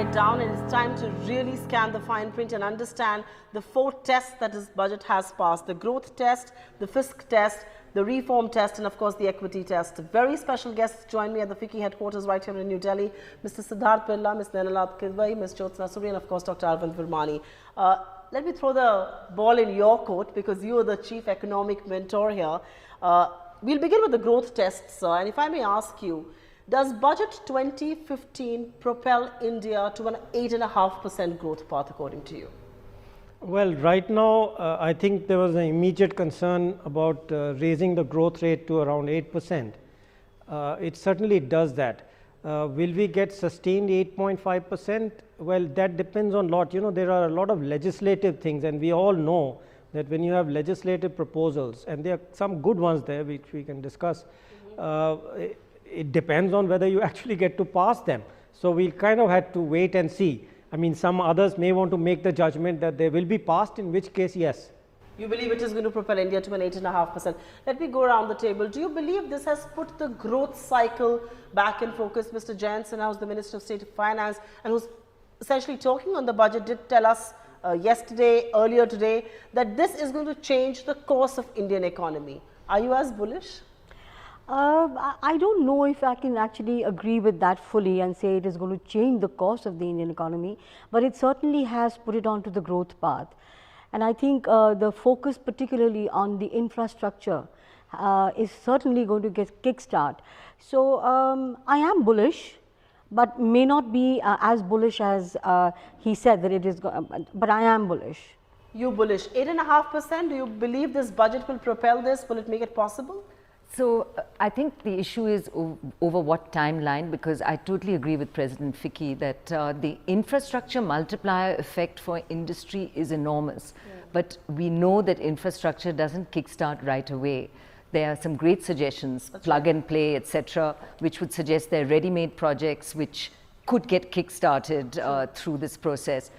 upside down, and it's time to really scan the fine print and understand the 4 tests that this budget has passed: the growth test, the fiscal test, the reform test, and of course the equity test. Very special guests join me at the FICCI headquarters right here in New Delhi: Mr. Sidharth Birla, Ms. Naina Lal Kidwai, Ms. Jyotsna Suri, and of course Dr. Arvind Virmani. Let me throw the ball in your court because you are the chief economic mentor here. We'll begin with the growth test, sir, and if I may ask you, does budget 2015 propel India to an 8.5% growth path according to you? Well, right now, I think there was an immediate concern about raising the growth rate to around 8%. It certainly does that. Will we get sustained 8.5%? Well, that depends on a lot. You know, there are a lot of legislative things, and we all know that when you have legislative proposals, and there are some good ones there which we can discuss, it depends on whether you actually get to pass them. So we kind of had to wait and see. I mean, some others may want to make the judgment that they will be passed, in which case, yes. You believe it is going to propel India to an 8.5%. Let me go around the table. Do you believe this has put the growth cycle back in focus? Mr. Jayant Sinha, who's the Minister of State of Finance and who's essentially talking on the budget, did tell us earlier today, that this is going to change the course of Indian economy. Are you as bullish? I don't know if I can actually agree with that fully and say it is going to change the course of the Indian economy, but it certainly has put it onto the growth path. And I think the focus particularly on the infrastructure is certainly going to get kickstart. So I am bullish, but may not be as bullish as he said that it is, but I am bullish. You bullish. 8.5%, do you believe this budget will propel this? Will it make it possible? So I think the issue is over what timeline, because I totally agree with President FICCI that the infrastructure multiplier effect for industry is enormous. Yeah. But we know that infrastructure doesn't kickstart right away. There are some great suggestions, plug and play, etc., which would suggest there are ready-made projects which could get kickstarted through this process.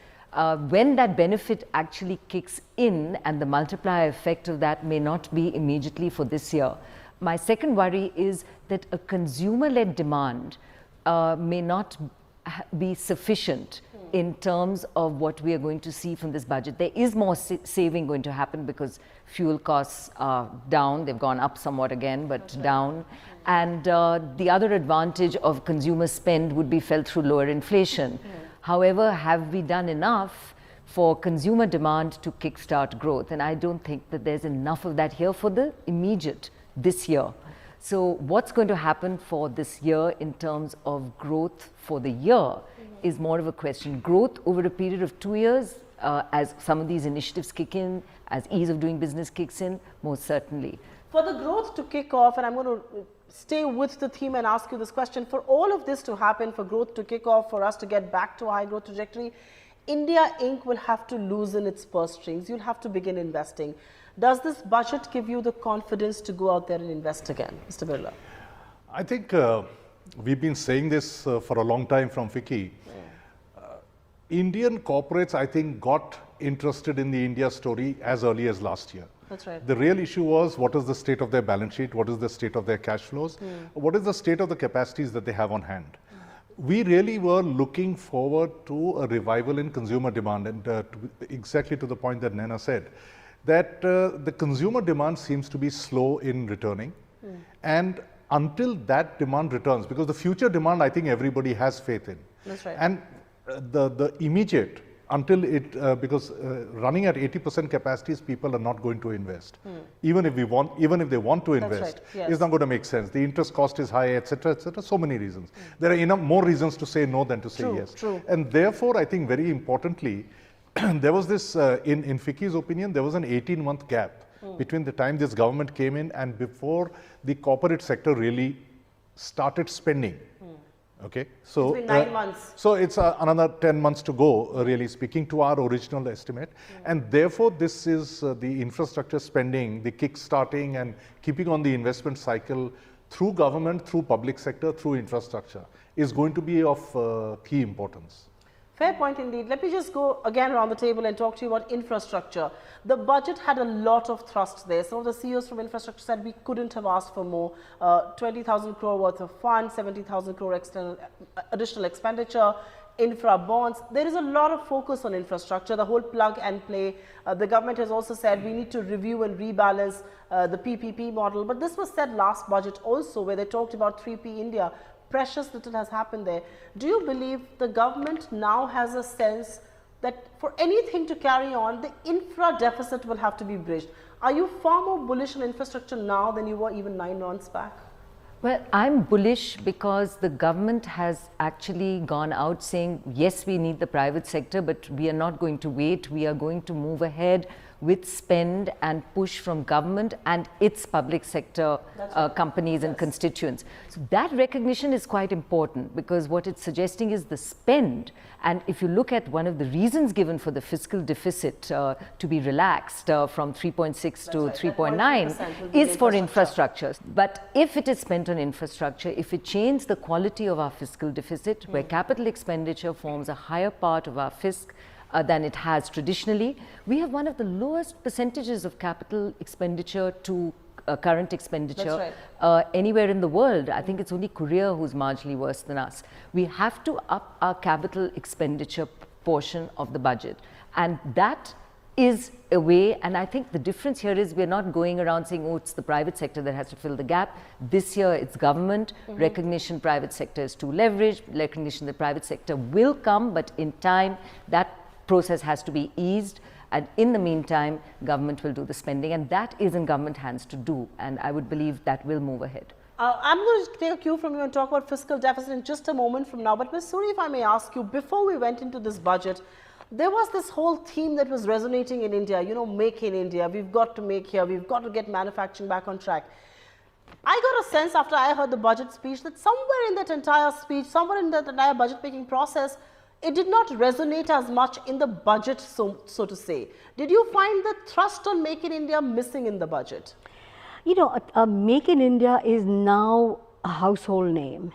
When that benefit actually kicks in, and the multiplier effect of that may not be immediately for this year. My second worry is that a consumer-led demand may not be sufficient in terms of what we are going to see from this budget. There is more saving going to happen because fuel costs are down. They've gone up somewhat again, but down. And the other advantage of consumer spend would be felt through lower inflation. However, have we done enough for consumer demand to kickstart growth? And I don't think that there's enough of that here for the immediate this year. So what's going to happen for this year in terms of growth for the year is more of a question. Growth over a period of 2 years, as some of these initiatives kick in, as ease of doing business kicks in, most certainly. For the growth to kick off, and I'm going to stay with the theme and ask you this question, for all of this to happen, for growth to kick off, for us to get back to a high growth trajectory, India Inc. will have to loosen its purse strings. You'll have to begin investing. Does this budget give you the confidence to go out there and invest again, Mr. Birla? I think we've been saying this for a long time from FICCI. Indian corporates, I think, got interested in the India story as early as last year. That's right. The real issue was, what is the state of their balance sheet? What is the state of their cash flows? What is the state of the capacities that they have on hand? We really were looking forward to a revival in consumer demand, and exactly to the point that Naina said, that the consumer demand seems to be slow in returning. And until that demand returns, because the future demand, I think everybody has faith in. That's right. And the immediate, until it, because running at 80% capacities, people are not going to invest. Even if they want to invest, yes. It's not going to make sense. The interest cost is high, etc., etc. So many reasons. There are enough more reasons to say no than to say yes. True. And therefore, I think very importantly, there was this, in FICCI's opinion, there was an 18-month gap between the time this government came in and before the corporate sector really started spending. Okay, so it's been 9 months. So it's another 10 months to go, really speaking, to our original estimate. And therefore, this is the infrastructure spending, the kick-starting and keeping on the investment cycle through government, through public sector, through infrastructure is going to be of key importance. Fair point indeed. Let me just go again around the table and talk to you about infrastructure. The budget had a lot of thrust there. Some of the CEOs from infrastructure said we couldn't have asked for more. 20,000 crore worth of funds, 70,000 crore additional expenditure, infra bonds. There is a lot of focus on infrastructure, the whole plug and play. The government has also said we need to review and rebalance the PPP model. But this was said last budget also, where they talked about 3P India. Precious little has happened there. Do you believe the government now has a sense that for anything to carry on, the infra deficit will have to be bridged? Are you far more bullish on infrastructure now than you were even 9 months back? Well, I'm bullish because the government has actually gone out saying, yes, we need the private sector, but we are not going to wait. We are going to move ahead with spend and push from government and its public sector companies and constituents. So that recognition is quite important, because what it's suggesting is the spend. And if you look at one of the reasons given for the fiscal deficit to be relaxed from 3.6 to 3.9 is for infrastructure. But if it is spent on infrastructure, if it changes the quality of our fiscal deficit, where capital expenditure forms a higher part of our fisc than it has traditionally, we have one of the lowest percentages of capital expenditure to current expenditure anywhere in the world. I think it's only Korea who's marginally worse than us. We have to up our capital expenditure portion of the budget, and that is a way. And I think the difference here is we're not going around saying, oh, it's the private sector that has to fill the gap. This year it's government recognition, private sector is too leveraged, recognition the private sector will come, but in time that process has to be eased, and in the meantime government will do the spending, and that is in government hands to do, and I would believe that will move ahead. I'm going to take a cue from you and talk about fiscal deficit in just a moment from now, but Ms. Suri, if I may ask you, before we went into this budget, there was this whole theme that was resonating in India, you know, make in India, we've got to make here, we've got to get manufacturing back on track. I got a sense after I heard the budget speech that somewhere in that entire speech, somewhere in that entire budget making process, it did not resonate as much in the budget, so to say. Did you find the thrust on Make in India missing in the budget? You know, Make in India is now a household name.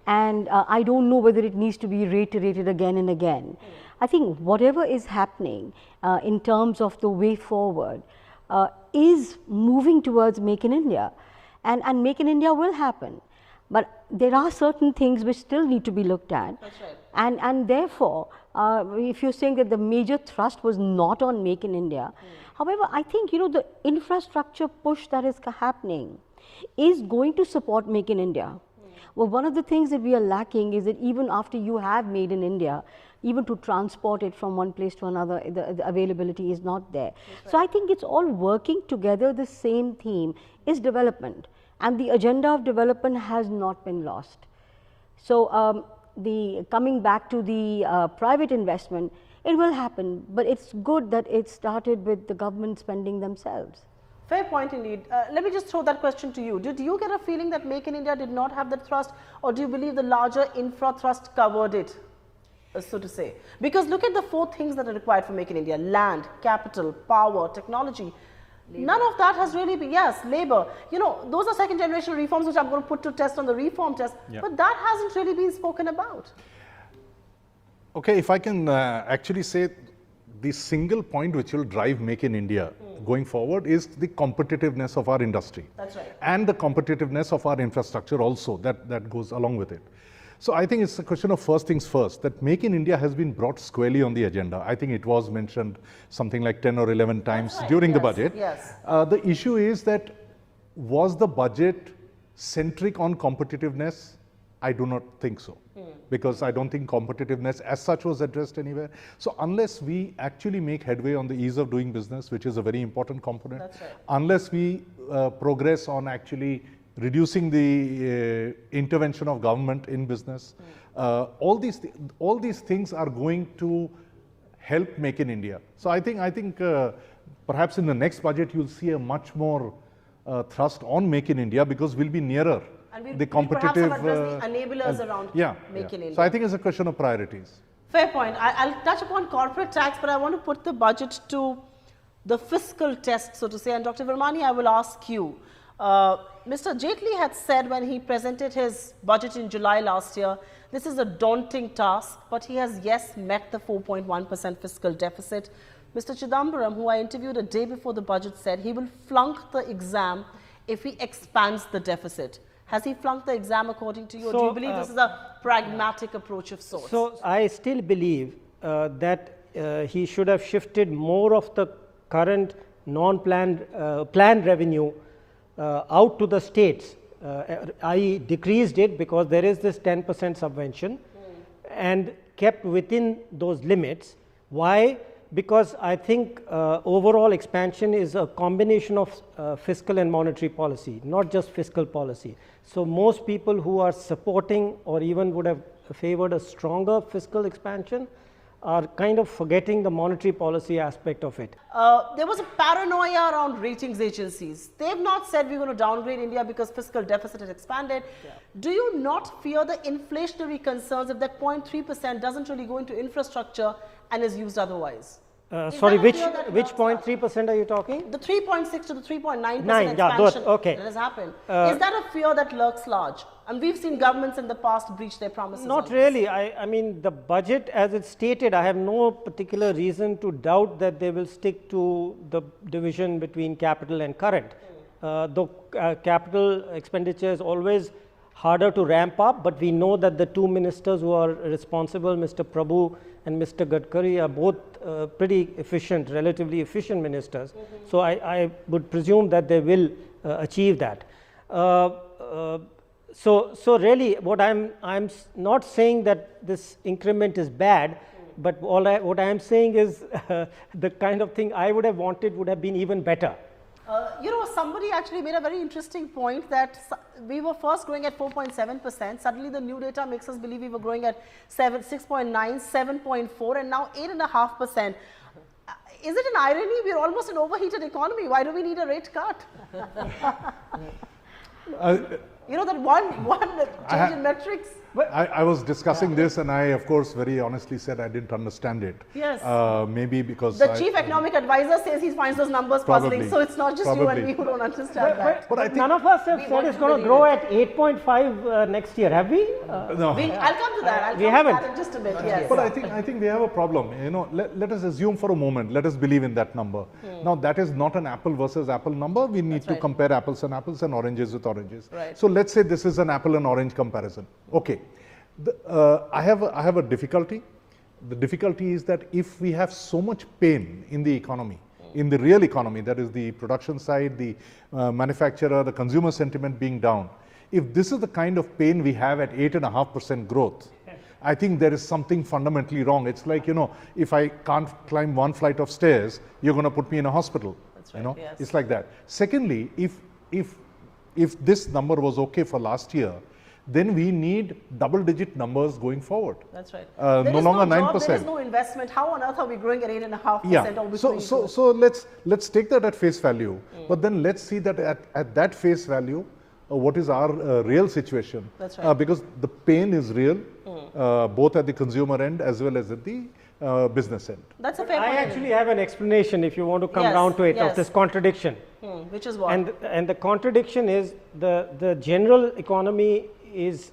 And I don't know whether it needs to be reiterated again and again. I think whatever is happening in terms of the way forward is moving towards Make in India. And Make in India will happen. But there are certain things which still need to be looked at. That's right. And therefore, if you're saying that the major thrust was not on Make in India, however, I think, you know, the infrastructure push that is happening is going to support Make in India. Well, one of the things that we are lacking is that even after you have made in India, even to transport it from one place to another, the availability is not there. Right. So I think it's all working together. The same theme is development, and the agenda of development has not been lost. So coming back to the private investment, it will happen, but it's good that it started with the government spending themselves. Fair point indeed. Let me just throw that question to you. Did you get a feeling that Make in India did not have that thrust, or do you believe the larger infra thrust covered it, so to say? Because look at the 4 things that are required for Make in India: land, capital, power, technology. Labor. None of that has really been, yes, labor. You know, those are second generation reforms which I'm going to put to test on the reform test, but that hasn't really been spoken about. Okay, if I can actually say the single point which will drive Make in India going forward is the competitiveness of our industry. That's right. And the competitiveness of our infrastructure also, that goes along with it. So I think it's a question of first things first, that Make in India has been brought squarely on the agenda. I think it was mentioned something like 10 or 11 times during the budget. Yes. The issue is that, was the budget centric on competitiveness? I do not think so, because I don't think competitiveness as such was addressed anywhere. So unless we actually make headway on the ease of doing business, which is a very important component, that's right, unless we progress on actually reducing the intervention of government in business, all these things are going to help Make in India. So I think perhaps in the next budget you'll see a much more thrust on Make in India, because we'll be nearer and the competitive perhaps have the enablers around Make in India. So I think it's a question of priorities. Fair point. I'll touch upon corporate tax, but I want to put the budget to the fiscal test, so to say. And Dr. Virmani, I will ask you. Mr. Jaitley had said when he presented his budget in July last year, this is a daunting task, but he has, yes, met the 4.1% fiscal deficit. Mr. Chidambaram, who I interviewed a day before the budget, said he will flunk the exam if he expands the deficit. Has he flunked the exam according to you, or So, do you believe this is a pragmatic approach of sorts? So, I still believe that he should have shifted more of the current non-planned planned revenue out to the states, i.e. decreased it because there is this 10% subvention and kept within those limits. Why? Because I think overall expansion is a combination of fiscal and monetary policy, not just fiscal policy. So, most people who are supporting or even would have favored a stronger fiscal expansion are kind of forgetting the monetary policy aspect of it. There was a paranoia around ratings agencies. They've not said we're going to downgrade India because fiscal deficit has expanded. Yeah. Do you not fear the inflationary concerns if that 0.3% doesn't really go into infrastructure and is used otherwise? Sorry, which 0.3% are you talking? The 3.6 to the 3.9% expansion that has happened. Is that a fear that lurks large? And we've seen governments in the past breach their promises. Not really. I mean, the budget as it's stated, I have no particular reason to doubt that they will stick to the division between capital and current. Though capital expenditure is always harder to ramp up, but we know that the two ministers who are responsible, Mr. Prabhu and Mr. Gadkari, are both pretty efficient, relatively efficient ministers. So, I would presume that they will achieve that. So really what I'm not saying that this increment is bad, but what I am saying is the kind of thing I would have wanted would have been even better. You know, somebody actually made a very interesting point that we were first growing at 4.7%. Suddenly the new data makes us believe we were growing at 6.9, 7.4 and now 8.5%. Is it an irony? We are almost an overheated economy. Why do we need a rate cut? You know, that one change in metrics. I was discussing this and I, of course, very honestly said I didn't understand it. Yes. Maybe because the chief economic advisor says he finds those numbers puzzling. So it's not just you and me who don't understand that. But I think none of us have said it's going to grow at 8.5 next year, have we? No. I'll come to that. We haven't. In just a bit. Yes. But I think we have a problem. You know, let us assume for a moment. Let us believe in that number. Now that is not an apple versus apple number. We need to compare apples and oranges with oranges. Right. So let's say this is an apple and orange comparison. Okay. I have a difficulty. The difficulty is that if we have so much pain in the economy, in the real economy, that is the production side, the manufacturer, the consumer sentiment being down, if this is the kind of pain we have at 8.5% growth, I think there is something fundamentally wrong. It's like, you know, if I can't climb one flight of stairs, you're going to put me in a hospital. That's right, you know, yes. It's like that. Secondly, if this number was okay for last year, then we need double-digit numbers going forward. That's right. No longer 9%. There is no investment. How on earth are we growing at 8.5%? Yeah. So let's take that at face value. But then let's see that at that face value, what is our real situation? That's right. Because the pain is real, both at the consumer end as well as at the business end. That's a fair point. I actually have an explanation, if you want to come down to it, of this contradiction. Which is what? And the contradiction is the general economy is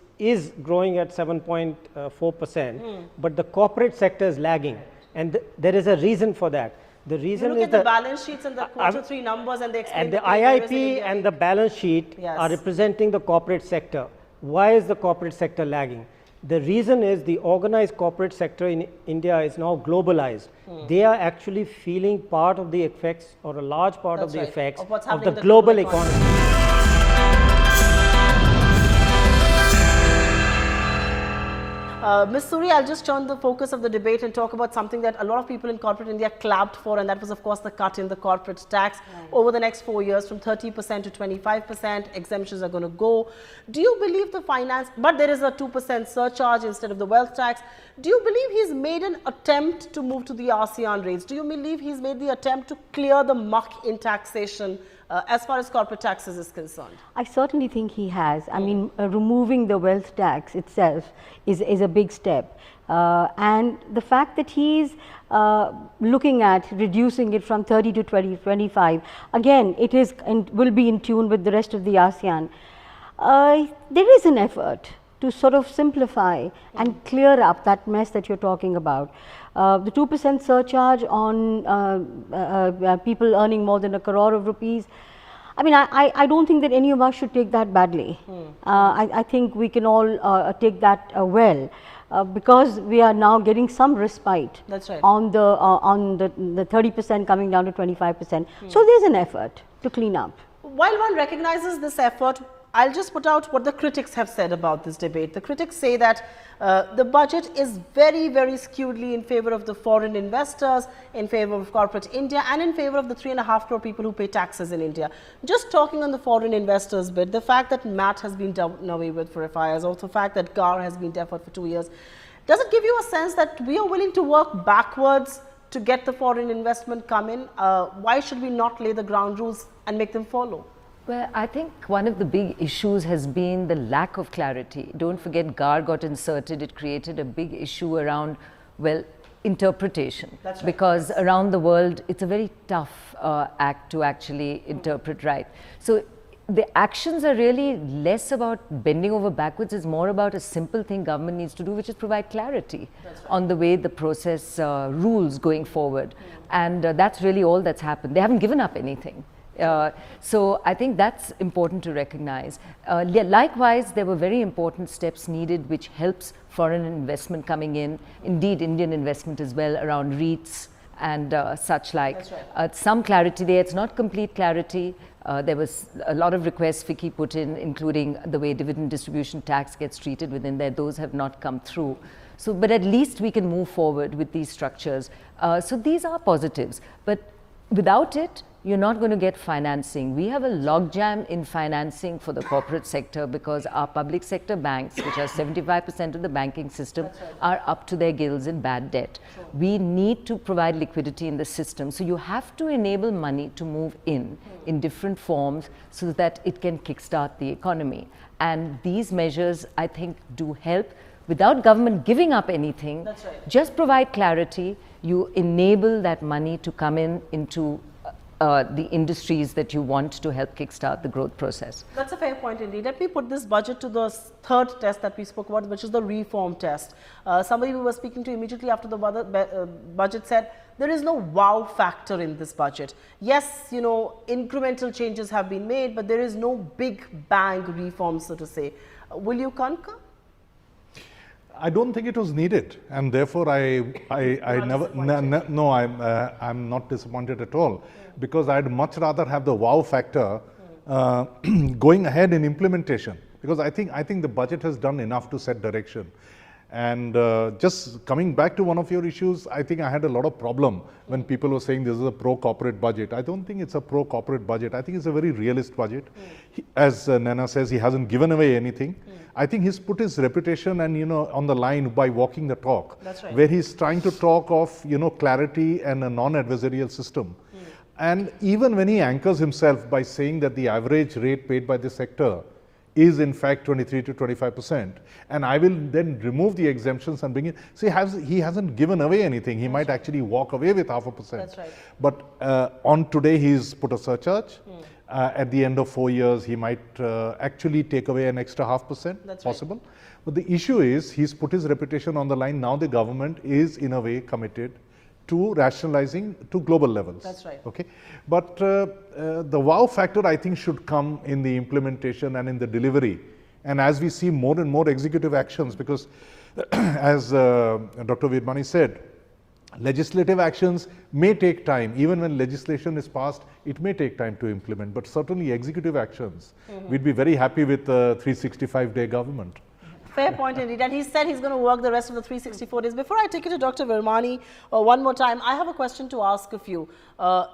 growing at 7.4%, but the corporate sector is lagging, and there is a reason for that. The reason you look at the balance sheets and the quarter 3 numbers, and they explain. And the IIP and the balance sheet are representing the corporate sector. Why is the corporate sector lagging? The reason is the organized corporate sector in India is now globalized. They are actually feeling part of the effects, or a large part of the effects of the global economy. Ms. Suri, I'll just turn the focus of the debate and talk about something that a lot of people in corporate India clapped for, and that was, of course, the cut in the corporate tax over the next 4 years from 30% to 25%. Exemptions are going to go. Do you believe the finance, but there is a 2% surcharge instead of the wealth tax. Do you believe he's made an attempt to move to the ASEAN rates? Do you believe he's made the attempt to clear the muck in taxation as far as corporate taxes is concerned? I certainly think he has. I mean, removing the wealth tax itself is a big step. And the fact that he's looking at reducing it from 30 to 25, again, it is and will be in tune with the rest of the ASEAN. There is an effort to sort of simplify and clear up that mess that you're talking about. The 2% surcharge on people earning more than 1 crore of rupees, I mean, I don't think that any of us should take that badly. I think we can all take that well. Because we are now getting some respite. That's right. On the 30% coming down to 25%. So there's an effort to clean up. While one recognizes this effort, I'll just put out what the critics have said about this debate. The critics say that the budget is very, very skewedly in favor of the foreign investors, in favor of corporate India, and in favor of the 3.5 crore people who pay taxes in India. Just talking on the foreign investors bit, the fact that MAT has been done away with for FIRs, also the fact that GAR has been deferred for 2 years, does it give you a sense that we are willing to work backwards to get the foreign investment come in? Why should we not lay the ground rules and make them follow? Well, I think one of the big issues has been the lack of clarity. Don't forget, GAR got inserted. It created a big issue around, well, interpretation. That's right. Because around the world, it's a very tough act to actually interpret right. So the actions are really less about bending over backwards. It's more about a simple thing government needs to do, which is provide clarity on the way the process rules going forward. And that's really all that's happened. They haven't given up anything. So I think that's important to recognize. Likewise, there were very important steps needed which helps foreign investment coming in, indeed Indian investment as well, around REITs and such like. That's right. Some clarity there, it's not complete clarity. There was a lot of requests FICCI put in, including the way dividend distribution tax gets treated within there. Those have not come through. So, but at least we can move forward with these structures. So these are positives, but without it, you're not going to get financing. We have a logjam in financing for the corporate sector because our public sector banks, which are 75% of the banking system, are up to their gills in bad debt. Sure. We need to provide liquidity in the system. So you have to enable money to move in different forms so that it can kickstart the economy. And these measures, I think, do help. Without government giving up anything, just provide clarity, you enable that money to come into the industries that you want to help kickstart the growth process. That's a fair point indeed. Let me put this budget to the third test that we spoke about, which is the reform test. Somebody we were speaking to immediately after the budget said there is no wow factor in this budget. Yes, you know, incremental changes have been made, but there is no big bang reform, so to say. Will you concur? I don't think it was needed, and therefore I'm not disappointed at all, because I'd much rather have the wow factor going ahead in implementation, because I think the budget has done enough to set direction. And just coming back to one of your issues, I think I had a lot of problem when people were saying this is a pro-corporate budget. I don't think it's a pro-corporate budget. I think it's a very realist budget. As Naina says, he hasn't given away anything. I think he's put his reputation and, you know, on the line by walking the talk. That's right. Where he's trying to talk of, you know, clarity and a non-adversarial system. And even when he anchors himself by saying that the average rate paid by the sector is in fact 23 to 25%, and I will then remove the exemptions and bring it. See, he hasn't given away anything. He might actually walk away with 0.5%. That's right. But on today, he's put a surcharge. At the end of 4 years, he might actually take away an extra 0.5%. That's possible. Right. But the issue is, he's put his reputation on the line. Now the government is in a way committed to rationalizing to global levels. That's right. Okay, but the wow factor, I think, should come in the implementation and in the delivery. And as we see more and more executive actions, because as Dr. Virmani said, legislative actions may take time. Even when legislation is passed, it may take time to implement. But certainly executive actions, we'd be very happy with a 365-day government. Fair point indeed. And he said he's going to work the rest of the 364 days. Before I take it to Dr. Virmani one more time, I have a question to ask of you.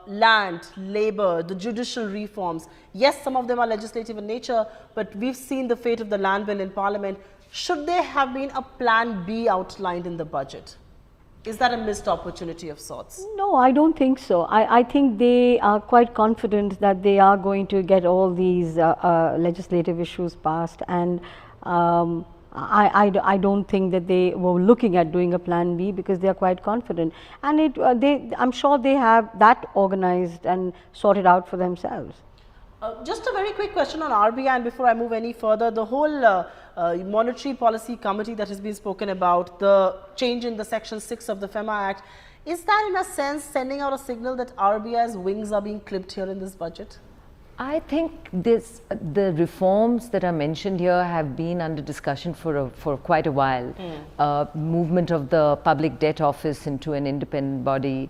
Land, labor, the judicial reforms. Yes, some of them are legislative in nature, but we've seen the fate of the land bill in Parliament. Should there have been a plan B outlined in the budget? Is that a missed opportunity of sorts? No, I don't think so. I think they are quite confident that they are going to get all these legislative issues passed, and I don't think that they were looking at doing a plan B, because they are quite confident, and I'm sure they have that organized and sorted out for themselves. Just a very quick question on RBI, and before I move any further, the whole monetary policy committee that has been spoken about, the change in the section 6 of the FEMA Act, is that in a sense sending out a signal that RBI's wings are being clipped here in this budget? I think the reforms that are mentioned here have been under discussion for quite a while. Movement of the public debt office into an independent body,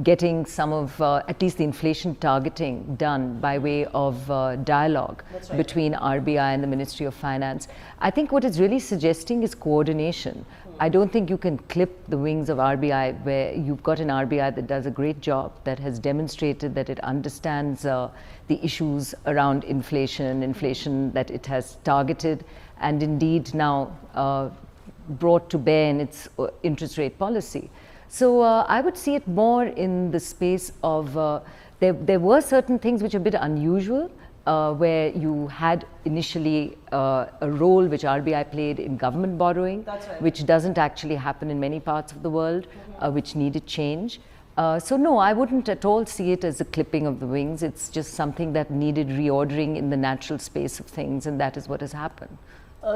getting some of at least the inflation targeting done by way of dialogue between RBI and the Ministry of Finance. I think what it's really suggesting is coordination. I don't think you can clip the wings of RBI, where you've got an RBI that does a great job, that has demonstrated that it understands the issues around inflation that it has targeted and indeed now brought to bear in its interest rate policy. So I would see it more in the space of, there were certain things which are a bit unusual, where you had initially a role which RBI played in government borrowing, which doesn't actually happen in many parts of the world, which needed change. So no, I wouldn't at all see it as a clipping of the wings. It's just something that needed reordering in the natural space of things, and that is what has happened.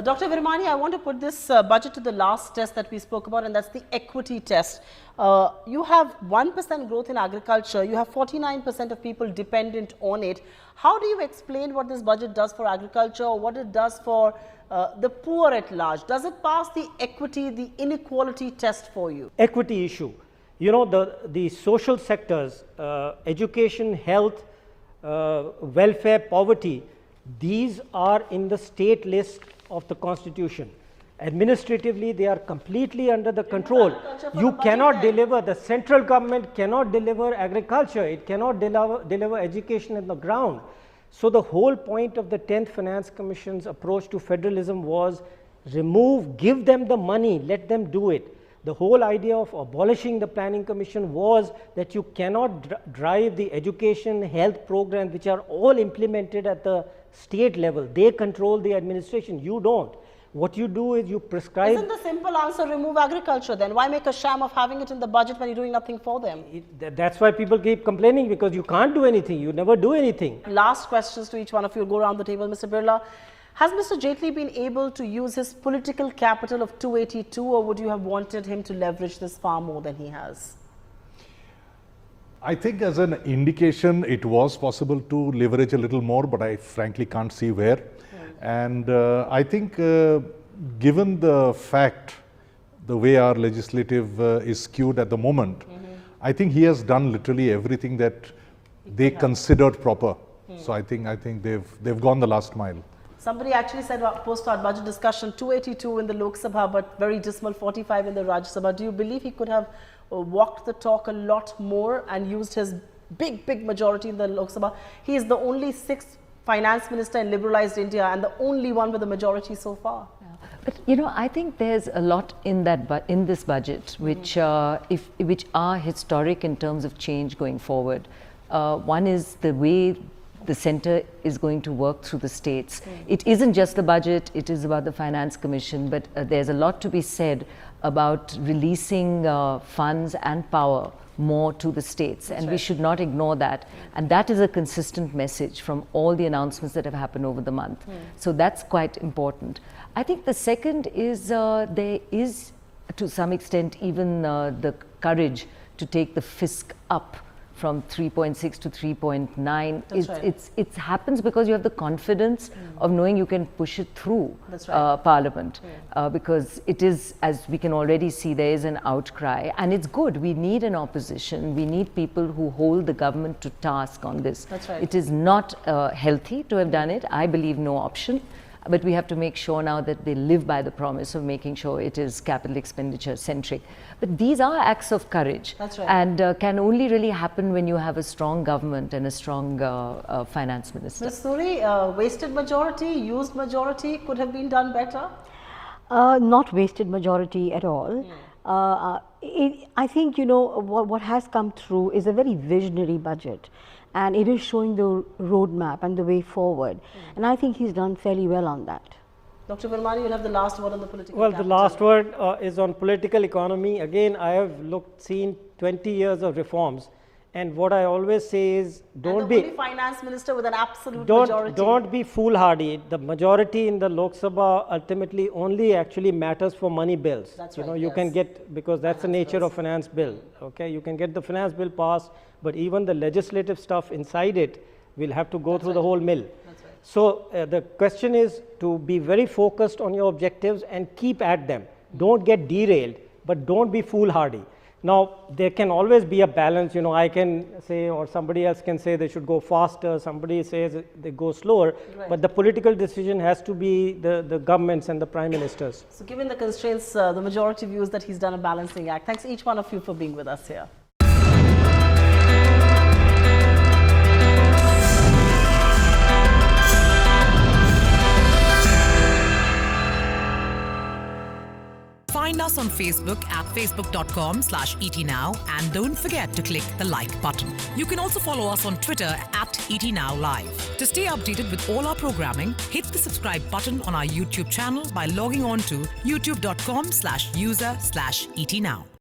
Dr. Virmani, I want to put this budget to the last test that we spoke about, and that's the equity test. You have 1% growth in agriculture. You have 49% of people dependent on it. How do you explain what this budget does for agriculture, or what it does for the poor at large? Does it pass the equity, the inequality test for you? Equity issue. You know, the social sectors, education, health, welfare, poverty, these are in the state list of the Constitution. Administratively, they are completely under the control. You cannot deliver, the central government cannot deliver agriculture, it cannot deliver education on the ground. So the whole point of the 10th Finance Commission's approach to federalism was give them the money, let them do it. The whole idea of abolishing the Planning Commission was that you cannot drive the education, health programs, which are all implemented at the state level. They control the administration, you don't. What you do is you prescribe. Isn't the simple answer remove agriculture then? Why make a sham of having it in the budget when you're doing nothing for them? That's why people keep complaining, because you can't do anything, you never do anything. Last questions to each one of you. Go around the table. Mr. Birla, has Mr. Jaitley been able to use his political capital of 282, or would you have wanted him to leverage this far more than he has? I think as an indication, it was possible to leverage a little more, but I frankly can't see where. And I think given the fact, the way our legislative is skewed at the moment, I think he has done literally everything that they considered proper. So I think they've gone the last mile. Somebody actually said post our budget discussion, 282 in the Lok Sabha, but very dismal 45 in the Rajya Sabha. Do you believe he could have walked the talk a lot more and used his big majority in the Lok Sabha? He is the only 6th finance minister in liberalized India and the only one with a majority so far. Yeah. But you know, I think there's a lot in this budget which which are historic in terms of change going forward. One is the way the center is going to work through the states. It isn't just the budget, it is about the Finance Commission, but there's a lot to be said about releasing funds and power more to the states, and we should not ignore that. And that is a consistent message from all the announcements that have happened over the month. So that's quite important. I think the second is there is to some extent even the courage to take the fisc up from 3.6 to 3.9. It happens because you have the confidence of knowing you can push it through Parliament, because it is, as we can already see, there is an outcry, and it's good. We need an opposition. We need people who hold the government to task on this. It is not healthy to have done it. I believe no option. But we have to make sure now that they live by the promise of making sure it is capital expenditure centric. But these are acts of courage, and can only really happen when you have a strong government and a strong finance minister. Ms. Suri, wasted majority, used majority could have been done better? Not wasted majority at all. I think, you know, what has come through is a very visionary budget. And it is showing the roadmap and the way forward. And I think he's done fairly well on that. Dr. Virmani, you'll have the last word on the political capital. The last word is on political economy. Again, I have seen 20 years of reforms. And what I always say is, don't be only finance minister with an absolute majority. Don't be foolhardy. The majority in the Lok Sabha ultimately only actually matters for money bills. You can get, because that's the nature of finance bill. Okay, you can get the finance bill passed, but even the legislative stuff inside it We'll have to go through the whole mill. That's right. So the question is to be very focused on your objectives and keep at them. Don't get derailed, but don't be foolhardy. Now, there can always be a balance, you know, I can say, or somebody else can say they should go faster, somebody says they go slower, Right. but the political decision has to be the governments and the prime ministers. So given the constraints, the majority views that he's done a balancing act. Thanks each one of you for being with us here. Find us on Facebook at facebook.com/etnow and don't forget to click the like button. You can also follow us on Twitter at etnowlive. To stay updated with all our programming, hit the subscribe button on our YouTube channel by logging on to youtube.com/user/etnow.